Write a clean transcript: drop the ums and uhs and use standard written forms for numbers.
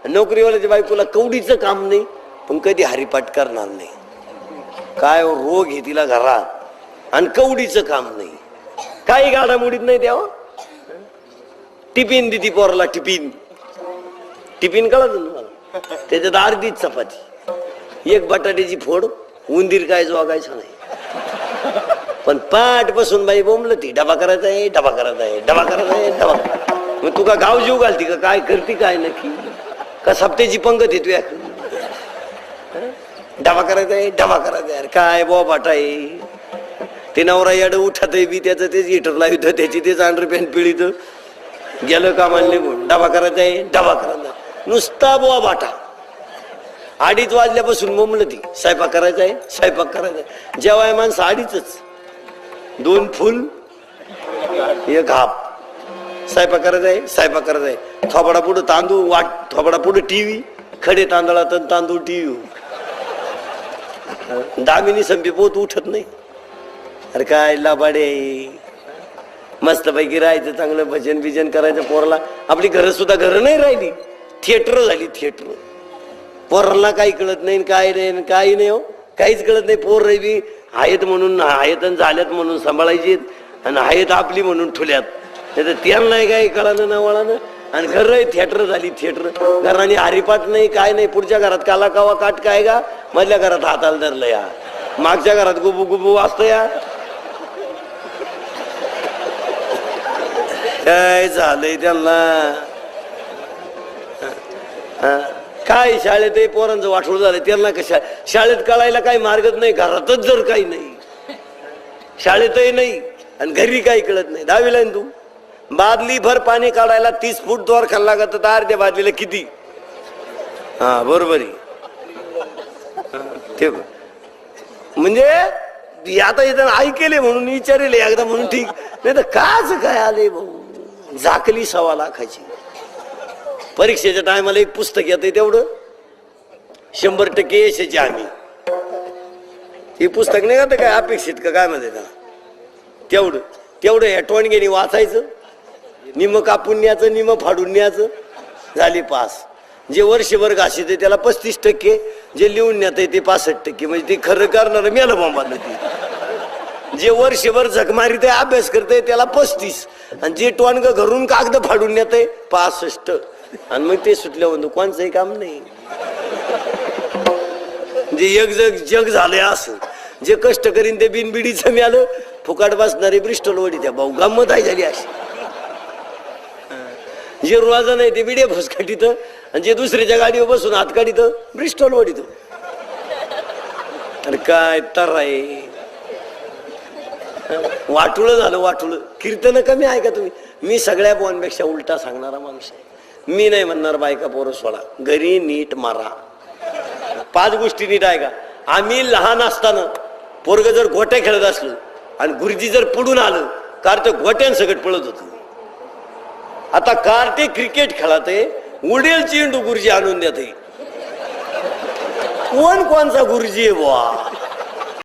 नोकरीवाल्याच्या बायकोला कवडीचं काम नाही, पण कधी हरिपाठ करणार नाही. काय रोग आहे तिला घरात आणि कवडीचं काम नाही, काही गाडामुडीत नाही द्यावं. टिफिन दिती पोराला, टिफिन टिफिन कळत मला, त्याच्यात अर्धीच चपाती, एक बटाट्याची फोड, उंदीर काय जोगायचं नाही. पण पाठ बसून बाई बोंबल ती डबा करायचा आहे, डबा करायचा आहे, डबा करायचा आहे, डबा. मग तू का गाव जीव घालती का काय करते काय नक्की, का सप्त्याची पंगत येतो या डबा करायचा आहे, डबा करायचा आहे. काय बोबाट आहे ते, नवरा याड उठत बी त्याचं तेच हिटर लावित, त्याची तेच अंडर पॅन्ट पिळीत, गेलं कामाला निघून डबा करायचा आहे, डबा करायचा. नुसता बोवा बाटा. 2:30 वाजल्यापासून मुंबलं ती स्वयंपाक करायचा आहे, स्वयंपाक करायचा आहे. जेवाय माणसं 2:30च, 2 फुल 1 हाफ. स्वयंपाक करायचा आहे, स्वयंपाक करायचा आहे. थोबाडा पुढं तांदूळ वाट, थोबाडा पुढं टीव्ही, खडे तांदळात तांदूळ टीव्ही. दामिनी संपी पोत उठत नाही. अरे काय लाबाडे, मस्तपैकी राहायचं, चांगलं भजन बिजन करायचं. पोराला आपली घरं सुद्धा घरं नाही राहिली, थिएटर झाली थिएटर. पोराला काही कळत नाही, काय नाही, काही नाही हो, काहीच कळत नाही. पोर बी आहेत म्हणून आहेत, झाल्यात म्हणून सांभाळायची, आणि आहेत आपली म्हणून ठुल्यात. नाही तर त्यांना नाही काही कळालं ना वळानं. आणि घर थिएटर झाली थिएटर. घराने हरिपाठ नाही, काय नाही. पुढच्या घरात काला कावा काट काय का, मधल्या घरात हाताला धरलं या, मागच्या घरात गुबू गुबू वाजतं या. काय झालंय त्यांना, काय शाळेत पोरांचं वाटोळ झालंय. त्यांना कशा शाळेत कळायला काही मार्गच नाही, घरातच जर काही नाही, शाळेतही नाही आणि घरी काही कळत नाही. 10वीला आहे तू, बादली भर पाणी काढायला 30 फूट द्वार खाल्ला लागत, तर अर्ध्या बादलीला किती. हा बरोबर आहे. ते म्हणजे आता इथं ऐकेले म्हणून विचारले एकदा म्हणून ठीक, नाही तर काच काय आले भाऊ. झाकली 1.25 लाखाची. परीक्षेच्या टायमाला एक पुस्तक येते तेवढं 100% यशाची आम्ही. हे पुस्तक नाही का काय अपेक्षित का काय म्हणते त्याला, तेवढं तेवढं या टोणग्याने वाचायचं, निम कापून न्यायचं, निम फाडून न्यायचं, झाली पास. जे वर्षभर घाशीत त्याला 35%, जे लिहून न्यात ते 65%. म्हणजे ते खरं करणार मेलं बोंबाला. ती जे वर्षभर झकमारीत अभ्यास करते त्याला 35, आणि जे टोणग घरून कागद फाडून नेत 65. आणि मग ते सुटल्या म्हणतो कोणचंही काम नाही. जे एक जग झालंय असं, जे कष्ट करीन ते बिनबिडीचं मिळालं, फुकाट बसणारे ब्रिस्टल वडी त्या भाऊ गंमत आहे झाली अशी. जे रोजा नाही ते बिडे फसकाटीत, आणि जे दुसऱ्याच्या गाडीवर बसून हात काढीत ब्रिस्टल वडीत. अरे काय तर आहे, वाटुळ झालं वाटुळ. कीर्तन कमी आहे का तुम्ही? मी सगळ्या बोनपेक्षा उलटा सांगणारा माणूस आहे. मी नाही म्हणणार बायका पोरं सोडा, घरी नीट मारा. 5 गोष्टी नीट आहे का. आम्ही लहान असताना पोरग जर गोट्या खेळत असलं आणि गुरुजी जर पुढून आलं, कार ते गोट्यांसकट पळत होत. आता कार ते क्रिकेट खेळत आहे, उडेल चेंडू गुरुजी आणून देते. कोणचा गुरुजी आहे बुवा.